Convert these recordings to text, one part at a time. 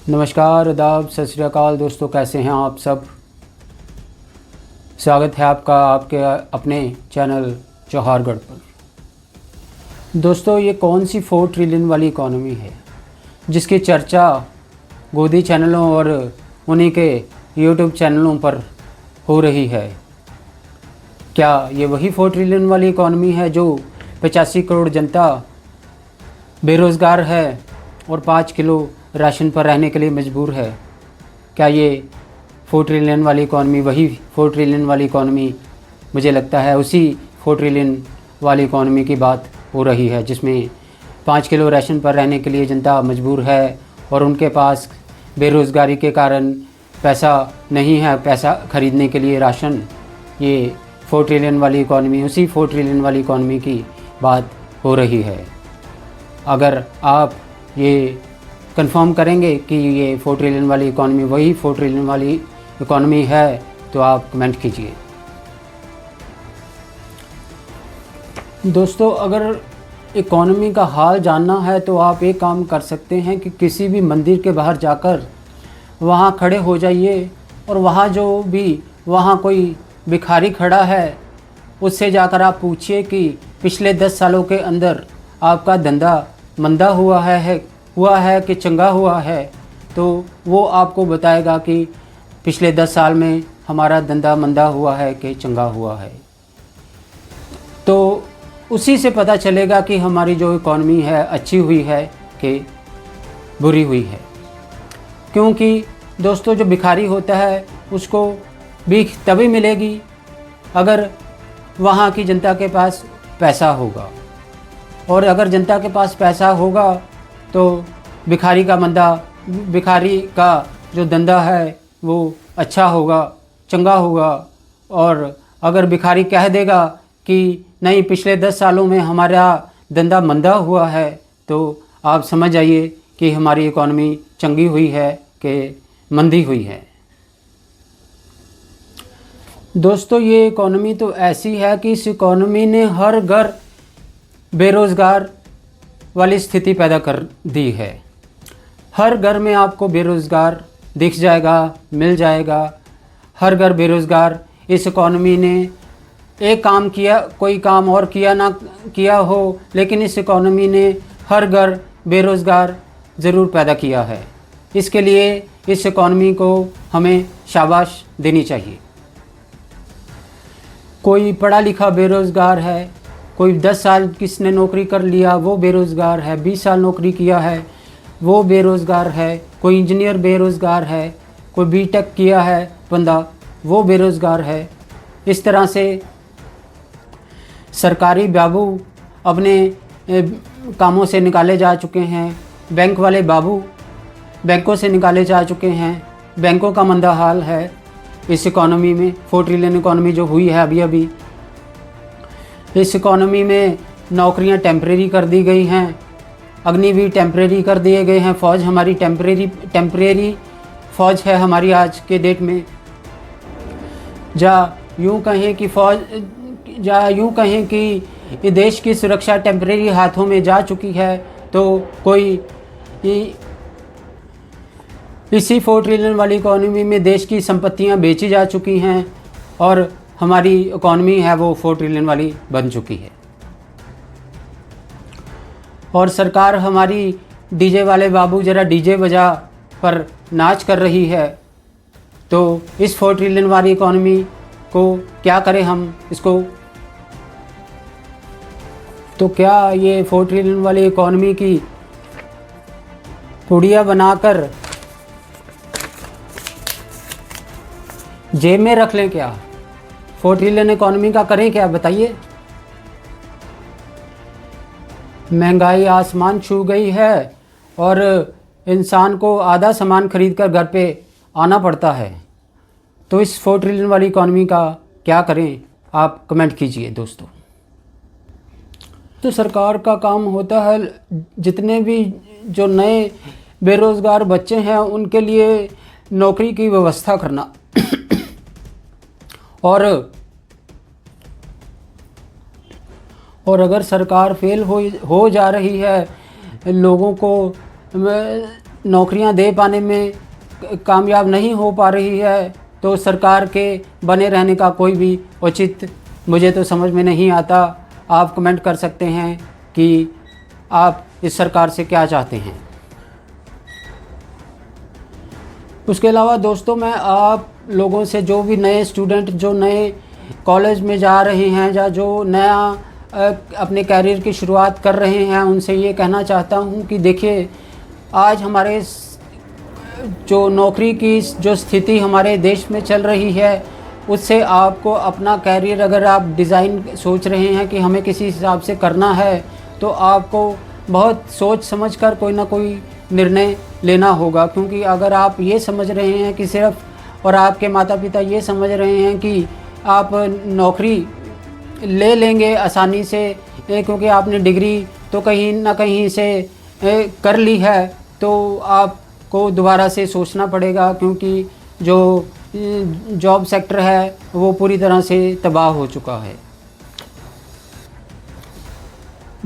नमस्कार, आदाब, सत श्री अकाल दोस्तों, कैसे हैं आप सब। स्वागत है आपका आपके अपने चैनल चौहारगढ़ पर। दोस्तों, ये कौन सी 4 ट्रिलियन वाली इकॉनमी है जिसकी चर्चा गोदी चैनलों और उन्हीं के यूट्यूब चैनलों पर हो रही है। क्या ये वही 4 ट्रिलियन वाली इकॉनमी है जो 85 करोड़ जनता बेरोज़गार है और 5 किलो राशन पर रहने के लिए मजबूर है? क्या ये 4 ट्रिलियन वाली इकॉनमी वही 4 ट्रिलियन वाली इकॉनमी? मुझे लगता है उसी 4 ट्रिलियन वाली इकॉनमी की बात हो रही है जिसमें 5 किलो राशन पर रहने के लिए जनता मजबूर है और उनके पास बेरोज़गारी के कारण पैसा नहीं है, पैसा ख़रीदने के लिए राशन। ये 4 ट्रिलियन वाली इकॉनमी, उसी 4 ट्रिलियन वाली इकॉनमी की बात हो रही है। अगर आप ये कंफर्म करेंगे कि ये 4 ट्रिलियन वाली इकॉनमी वही 4 ट्रिलियन वाली इकॉनमी है तो आप कमेंट कीजिए। दोस्तों, अगर इकॉनमी का हाल जानना है तो आप एक काम कर सकते हैं कि किसी भी मंदिर के बाहर जाकर वहाँ खड़े हो जाइए और वहाँ कोई भिखारी खड़ा है, उससे जाकर आप पूछिए कि पिछले 10 सालों के अंदर आपका धंधा मंदा हुआ है कि चंगा हुआ है। तो वो आपको बताएगा कि पिछले 10 साल में हमारा धंधा मंदा हुआ है कि चंगा हुआ है। तो उसी से पता चलेगा कि हमारी जो इकॉनमी है अच्छी हुई है कि बुरी हुई है। क्योंकि दोस्तों, जो भिखारी होता है उसको भीख तभी मिलेगी अगर वहाँ की जनता के पास पैसा होगा, और अगर जनता के पास पैसा होगा तो भिखारी का जो धंधा है वो अच्छा होगा, चंगा होगा। और अगर भिखारी कह देगा कि नहीं, पिछले 10 सालों में हमारा धंधा मंदा हुआ है, तो आप समझ जाइए कि हमारी इकॉनमी चंगी हुई है कि मंदी हुई है। दोस्तों, ये इकॉनमी तो ऐसी है कि इस इकॉनमी ने हर घर बेरोज़गार वाली स्थिति पैदा कर दी है। हर घर में आपको बेरोज़गार दिख जाएगा, मिल जाएगा। हर घर बेरोज़गार। इस इकॉनमी ने एक काम किया, कोई काम और किया ना किया हो, लेकिन इस इकॉनमी ने हर घर बेरोज़गार ज़रूर पैदा किया है। इसके लिए इस इकॉनमी को हमें शाबाश देनी चाहिए। कोई पढ़ा लिखा बेरोज़गार है, कोई 10 साल किसने नौकरी कर लिया वो बेरोज़गार है, 20 साल नौकरी किया है वो बेरोज़गार है, कोई इंजीनियर बेरोज़गार है, कोई बीटेक किया है बंदा वो बेरोज़गार है। इस तरह से सरकारी बाबू अपने कामों से निकाले जा चुके हैं, बैंक वाले बाबू बैंकों से निकाले जा चुके हैं। बैंकों का मंदा हाल है इस इकॉनमी में। 4 ट्रिलियन इकॉनमी जो हुई है अभी इस इकॉनमी में नौकरियां टेम्परेरी कर दी गई हैं, अग्निवीर टेम्परेरी कर दिए गए हैं, फ़ौज हमारी टेम्परेरी फ़ौज है हमारी आज के डेट में। यूँ कहें कि देश की सुरक्षा टेम्परेरी हाथों में जा चुकी है। तो कोई इसी 4 ट्रिलियन वाली इकॉनमी में देश की संपत्तियां बेची जा चुकी हैं और हमारी इकॉनमी है वो 4 ट्रिलियन वाली बन चुकी है। और सरकार हमारी डीजे वाले बाबू ज़रा डीजे बजा पर नाच कर रही है। तो इस 4 ट्रिलियन वाली इकॉनमी को क्या करें हम इसको? तो क्या ये 4 ट्रिलियन वाली इकॉनमी की पुड़िया बनाकर जेब में रख लें क्या? 4 ट्रिलियन इकॉनमी का करें क्या, बताइए? महंगाई आसमान छू गई है और इंसान को आधा सामान खरीदकर घर पे आना पड़ता है। तो इस 4 ट्रिलियन वाली इकॉनमी का क्या करें, आप कमेंट कीजिए दोस्तों। तो सरकार का काम होता है जितने भी जो नए बेरोज़गार बच्चे हैं उनके लिए नौकरी की व्यवस्था करना और अगर सरकार फेल हो जा रही है लोगों को नौकरियां दे पाने में कामयाब नहीं हो पा रही है, तो सरकार के बने रहने का कोई भी औचित्य मुझे तो समझ में नहीं आता। आप कमेंट कर सकते हैं कि आप इस सरकार से क्या चाहते हैं। उसके अलावा दोस्तों, मैं आप लोगों से, जो भी नए स्टूडेंट जो नए कॉलेज में जा रहे हैं या जो नया अपने कैरियर की शुरुआत कर रहे हैं, उनसे ये कहना चाहता हूँ कि देखिए, आज हमारे जो नौकरी की जो स्थिति हमारे देश में चल रही है, उससे आपको अपना कैरियर अगर आप डिज़ाइन सोच रहे हैं कि हमें किसी हिसाब से करना है, तो आपको बहुत सोच समझकर कोई ना कोई निर्णय लेना होगा। क्योंकि अगर आप ये समझ रहे हैं कि सिर्फ, और आपके माता पिता ये समझ रहे हैं कि आप नौकरी ले लेंगे आसानी से, क्योंकि आपने डिग्री तो कहीं ना कहीं से कर ली है, तो आपको दोबारा से सोचना पड़ेगा। क्योंकि जो जॉब सेक्टर है वो पूरी तरह से तबाह हो चुका है।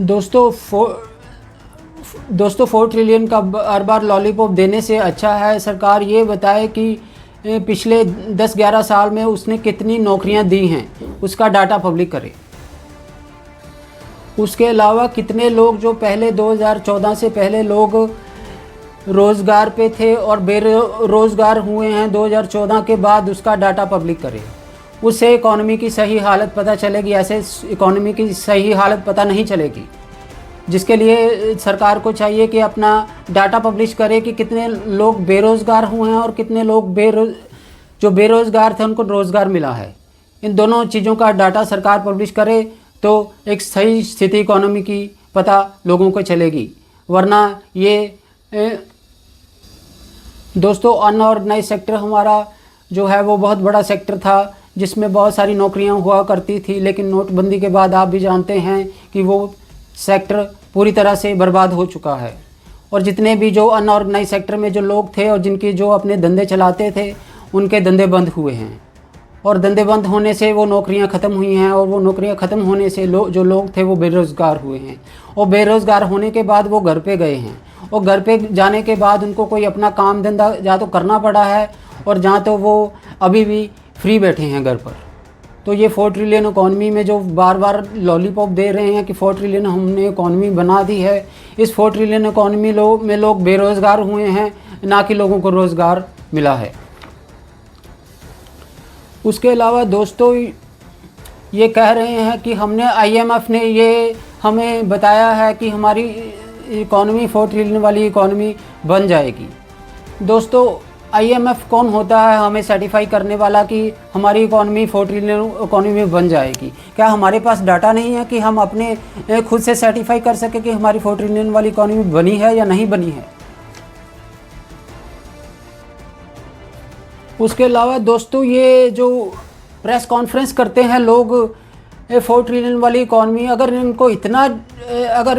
दोस्तों 4 ट्रिलियन का हर बार लॉलीपॉप देने से अच्छा है सरकार ये बताए कि पिछले 10-11 साल में उसने कितनी नौकरियां दी हैं, उसका डाटा पब्लिक करे। उसके अलावा कितने लोग जो पहले 2014 से पहले लोग रोज़गार पे थे और बेरोज़गार हुए हैं 2014 के बाद, उसका डाटा पब्लिक करें। उससे इकॉनमी की सही हालत पता चलेगी। ऐसे इकॉनमी की सही हालत पता नहीं चलेगी, जिसके लिए सरकार को चाहिए कि अपना डाटा पब्लिश करे कि कितने लोग बेरोज़गार हुए हैं और कितने लोग जो बेरोज़गार थे उनको रोज़गार मिला है। इन दोनों चीज़ों का डाटा सरकार पब्लिश करे तो एक सही स्थिति इकॉनमी की पता लोगों को चलेगी। वरना ये दोस्तों, अनऑर्गेनाइज सेक्टर हमारा जो है वो बहुत बड़ा सेक्टर था, जिसमें बहुत सारी नौकरियां हुआ करती थी। लेकिन नोटबंदी के बाद आप भी जानते हैं कि वो सेक्टर पूरी तरह से बर्बाद हो चुका है। और जितने भी जो अनऑर्गेनाइज सेक्टर में जो लोग थे और जिनके जो अपने धंधे चलाते थे, उनके धंधे बंद हुए हैं। और धंधे बंद होने से वो नौकरियां ख़त्म हुई हैं, और वो नौकरियां ख़त्म होने से जो लोग थे वो बेरोज़गार हुए हैं। और बेरोज़गार होने के बाद वो घर पे गए हैं, और घर पे जाने के बाद उनको कोई अपना काम धंधा या तो करना पड़ा है, और जहाँ तो वो अभी भी फ्री बैठे हैं घर पर। तो ये 4 ट्रिलियन इकॉनमी में जो बार बार लॉलीपॉप दे रहे हैं कि 4 ट्रिलियन हमने इकॉनमी बना दी है, इस 4 ट्रिलियन इकॉनमी में लोग बेरोज़गार हुए हैं, ना कि लोगों को रोज़गार मिला है। उसके अलावा दोस्तों, ये कह रहे हैं कि IMF ने ये हमें बताया है कि हमारी इकॉनमी 4 ट्रिलियन वाली इकॉनमी बन जाएगी। दोस्तों, IMF कौन होता है हमें सर्टिफाई करने वाला कि हमारी इकॉनमी 4 ट्रिलियन इकॉनमी बन जाएगी? क्या हमारे पास डाटा नहीं है कि हम अपने खुद से सर्टिफाई कर सके कि हमारी 4 ट्रिलियन वाली इकॉनमी बनी है या नहीं बनी है? उसके अलावा दोस्तों, ये जो प्रेस कॉन्फ्रेंस करते हैं लोग 4 ट्रिलियन वाली इकॉनमी, अगर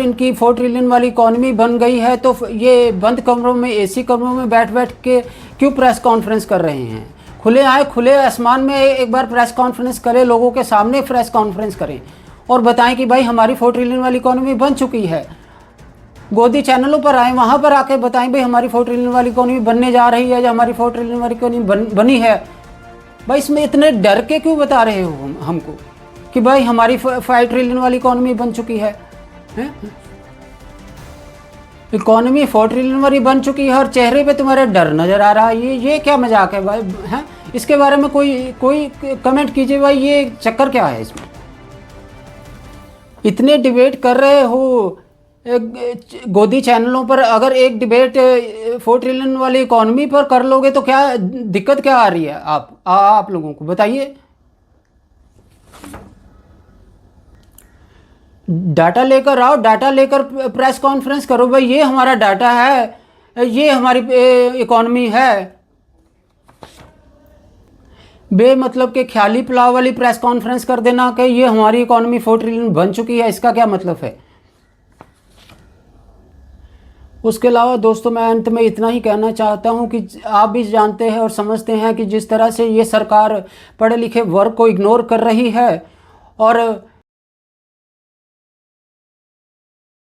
इनकी 4 ट्रिलियन वाली इकॉनमी बन गई है, तो ये बंद कमरों में, AC कमरों में बैठ के क्यों प्रेस कॉन्फ्रेंस कर रहे हैं? खुले आसमान में एक बार प्रेस कॉन्फ्रेंस करें, लोगों के सामने प्रेस कॉन्फ्रेंस करें और बताएं कि भाई हमारी 4 ट्रिलियन वाली इकॉनमी बन चुकी है। गोदी चैनलों पर आए, वहाँ पर आके बताएं भाई हमारी 4 ट्रिलियन वाली इकॉनमी बनने जा रही है या हमारी 4 ट्रिलियन वाली इकॉनमी बनी है। भाई इसमें इतने डर के क्यों बता रहे हो हमको कि भाई हमारी 5 ट्रिलियन वाली इकॉनमी बन चुकी है? इकॉनमी 4 ट्रिलियन वाली बन चुकी है और चेहरे पे तुम्हारे डर नज़र आ रहा है। ये क्या मजाक है भाई? हैं, इसके बारे में कोई कमेंट कीजिए भाई, ये चक्कर क्या है इसमें? इतने डिबेट कर रहे हो गोदी चैनलों पर, अगर एक डिबेट 4 ट्रिलियन वाली इकॉनमी पर कर लोगे तो क्या दिक्कत क्या आ रही है? आप लोगों को बताइए। डाटा लेकर आओ, डाटा लेकर प्रेस कॉन्फ्रेंस करो भाई, ये हमारा डाटा है, ये हमारी इकॉनमी है। बेमतलब के ख्याली पुलाव वाली प्रेस कॉन्फ्रेंस कर देना कि ये हमारी इकॉनमी 4 ट्रिलियन बन चुकी है, इसका क्या मतलब है? उसके अलावा दोस्तों, मैं अंत में इतना ही कहना चाहता हूं कि आप भी जानते हैं और समझते हैं कि जिस तरह से ये सरकार पढ़े लिखे वर्ग को इग्नोर कर रही है और